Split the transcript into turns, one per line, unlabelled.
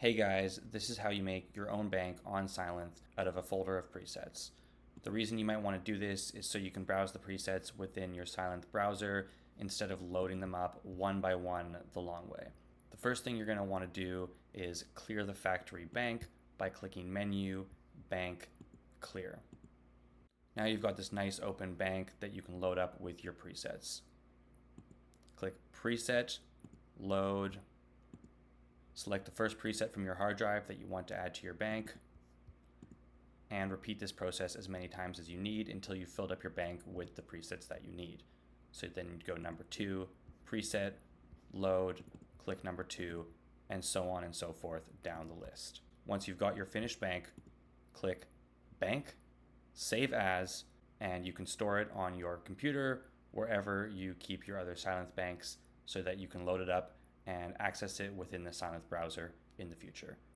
Hey guys, this is how you make your own bank on Sylenth out of a folder of presets. The reason you might want to do this is so you can browse the presets within your Sylenth browser instead of loading them up one by one the long way. The first thing you're going to want to do is clear the factory bank by clicking Menu, Bank, Clear. Now you've got this nice open bank that you can load up with your presets. Click Preset, Load. Select the first preset from your hard drive that you want to add to your bank, and repeat this process as many times as you need until you've filled up your bank with the presets that you need. So then you go number 2, preset, load, click number 2, and so on and so forth down the list. Once you've got your finished bank, click Bank, Save As, and you can store it on your computer wherever you keep your other Sylenth banks so that you can load it up and access it within the Sylenth browser in the future.